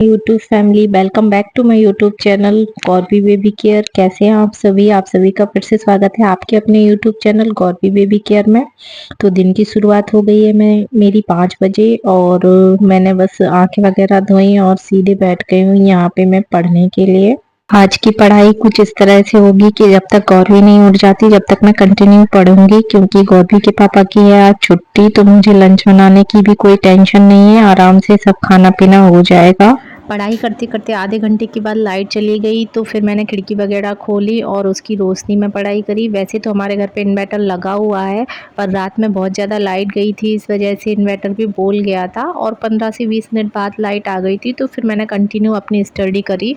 YouTube family, welcome back to my YouTube channel Gauravi baby care. कैसे हैं आप सभी का फिर से स्वागत है आपके अपने YouTube channel Gauravi baby care में। तो दिन की शुरुआत हो गई है मेरी 5 बजे और मैंने बस आंखें वगैरह धोई और सीधे बैठ गई हूँ यहाँ पे मैं पढ़ने के लिए। आज की पढ़ाई कुछ इस तरह से होगी कि जब तक गौरवी नहीं उठ जाती जब तक मैं कंटिन्यू पढ़ूंगी, क्योंकि गौरवी के पापा की है आज छुट्टी, तो मुझे लंच बनाने की भी कोई टेंशन नहीं है, आराम से सब खाना पीना हो जाएगा। पढ़ाई करते करते आधे घंटे के बाद लाइट चली गई, तो फिर मैंने खिड़की वगैरह खोली और उसकी रोशनी में पढ़ाई करी। वैसे तो हमारे घर पे इन्वर्टर लगा हुआ है, पर रात में बहुत ज़्यादा लाइट गई थी, इस वजह से इन्वर्टर भी बोल गया था और 15 से 20 मिनट बाद लाइट आ गई थी। तो फिर मैंने कंटिन्यू अपनी स्टडी करी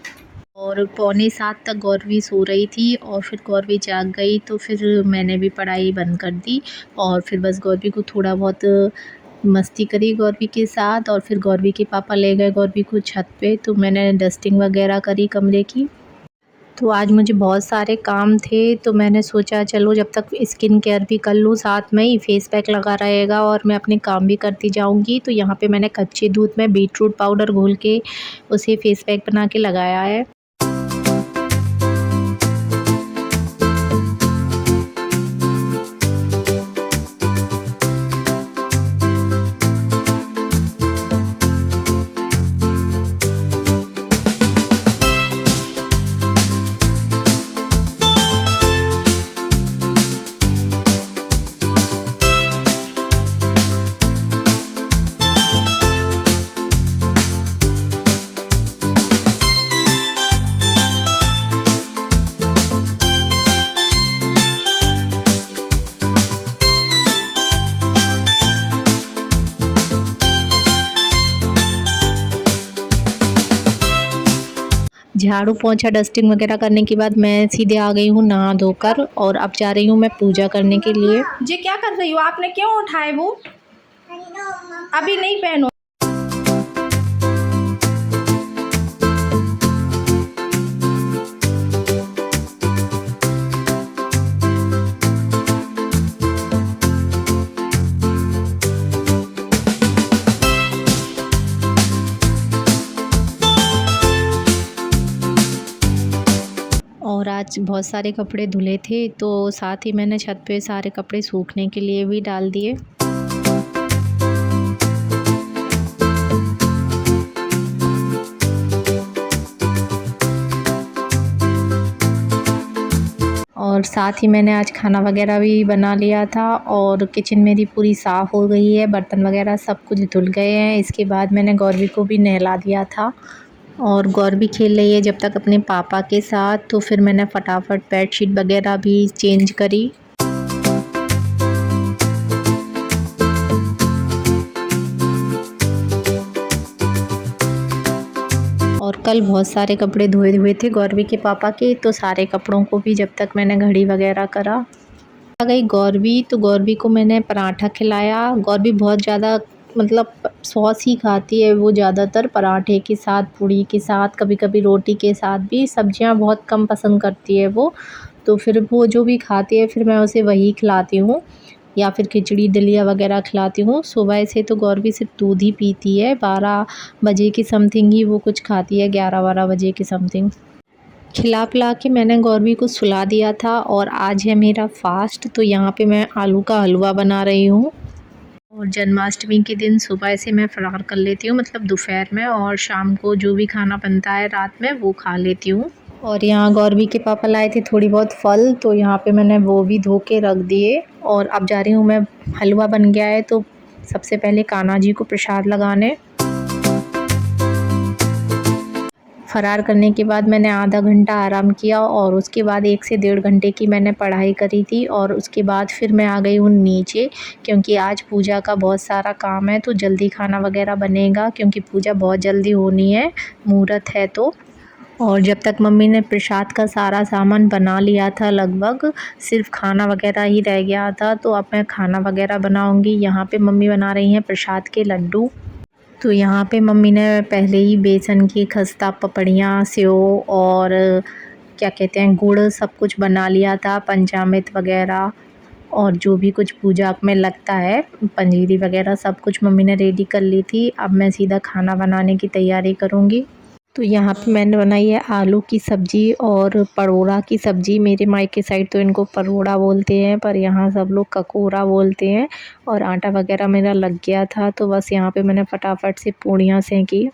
और पौने 7 तक गौरवी सो रही थी और फिर गौरवी जाग गई, तो फिर मैंने भी पढ़ाई बंद कर दी और फिर बस गौरवी को थोड़ा बहुत मस्ती करी गौरवी के साथ। और फिर गौरवी के पापा ले गए गौरवी को छत पे, तो मैंने डस्टिंग वगैरह करी कमरे की। तो आज मुझे बहुत सारे काम थे, तो मैंने सोचा चलो जब तक स्किन केयर भी कर लूँ, साथ में ही फेस पैक लगा रहेगा और मैं अपने काम भी करती जाऊंगी। तो यहाँ पे मैंने कच्चे दूध में बीटरूट पाउडर घोल के उसे फेस पैक बना के लगाया है। झाड़ू पोंछा डस्टिंग वगैरह करने के बाद मैं सीधे आ गई हूँ नहा धोकर और अब जा रही हूँ मैं पूजा करने के लिए। जी क्या कर रही हो? आपने क्यों उठाए वो? अभी नहीं पहनो। और आज बहुत सारे कपड़े धुले थे, तो साथ ही मैंने छत पे सारे कपड़े सूखने के लिए भी डाल दिए। और साथ ही मैंने आज खाना वगैरह भी बना लिया था और किचन मेरी पूरी साफ़ हो गई है, बर्तन वगैरह सब कुछ धुल गए हैं। इसके बाद मैंने गौरवी को भी नहला दिया था और गौरवी खेल रही है जब तक अपने पापा के साथ, तो फिर मैंने फटाफट बेडशीट वगैरह भी चेंज करी। और कल बहुत सारे कपड़े धोए हुए थे गौरवी के पापा के, तो सारे कपड़ों को भी जब तक मैंने घड़ी वगैरह करा। आ गई गौरवी, तो गौरवी को मैंने पराठा खिलाया। गौरवी बहुत ज़्यादा मतलब सॉस ही खाती है वो, ज़्यादातर पराठे के साथ, पूड़ी के साथ, कभी कभी रोटी के साथ भी। सब्जियां बहुत कम पसंद करती है वो, तो फिर वो जो भी खाती है फिर मैं उसे वही खिलाती हूँ या फिर खिचड़ी दलिया वगैरह खिलाती हूँ। सुबह से तो गौरवी सिर्फ दूध ही पीती है, 12 बजे के समथिंग ही वो कुछ खाती है, 11-12 बजे के समथिंग। खिला पिला के मैंने गौरवी को सुला दिया था और आज है मेरा फास्ट, तो यहाँ पे मैं आलू का हलवा बना रही हूँ। और जन्माष्टमी के दिन सुबह से मैं फरार कर लेती हूँ, मतलब दोपहर में, और शाम को जो भी खाना बनता है रात में वो खा लेती हूँ। और यहाँ गौरवी के पापा लाए थे थोड़ी बहुत फल, तो यहाँ पे मैंने वो भी धो के रख दिए और अब जा रही हूँ मैं। हलवा बन गया है तो सबसे पहले कान्हा जी को प्रसाद लगाने। फ़रार करने के बाद मैंने आधा घंटा आराम किया और उसके बाद 1 से 1.5 घंटे की मैंने पढ़ाई करी थी और उसके बाद फिर मैं आ गई हूँ नीचे, क्योंकि आज पूजा का बहुत सारा काम है, तो जल्दी खाना वगैरह बनेगा क्योंकि पूजा बहुत जल्दी होनी है, मुहूर्त है तो। और जब तक मम्मी ने प्रसाद का सारा सामान बना लिया था, लगभग सिर्फ खाना वगैरह ही रह गया था, तो अब मैं खाना वगैरह बनाऊँगी। यहाँ पे मम्मी बना रही हैं प्रसाद के लड्डू। तो यहाँ पे मम्मी ने पहले ही बेसन की खस्ता, पपड़ियाँ, सेव और क्या कहते हैं गुड़, सब कुछ बना लिया था, पंचामृत वगैरह। और जो भी कुछ पूजा में लगता है, पंजीरी वगैरह सब कुछ मम्मी ने रेडी कर ली थी। अब मैं सीधा खाना बनाने की तैयारी करूँगी। तो यहाँ पे मैंने बनाई है आलू की सब्ज़ी और परोड़ा की सब्ज़ी। मेरे मायके साइड तो इनको परोड़ा बोलते हैं, पर यहाँ सब लोग ककोरा बोलते हैं। और आटा वगैरह मेरा लग गया था, तो बस यहाँ पे मैंने फटाफट से पूड़ियाँ सेंकी।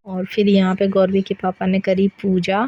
और फिर यहाँ पे गौरवी के पापा ने करी पूजा।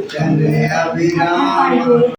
चले अभिराम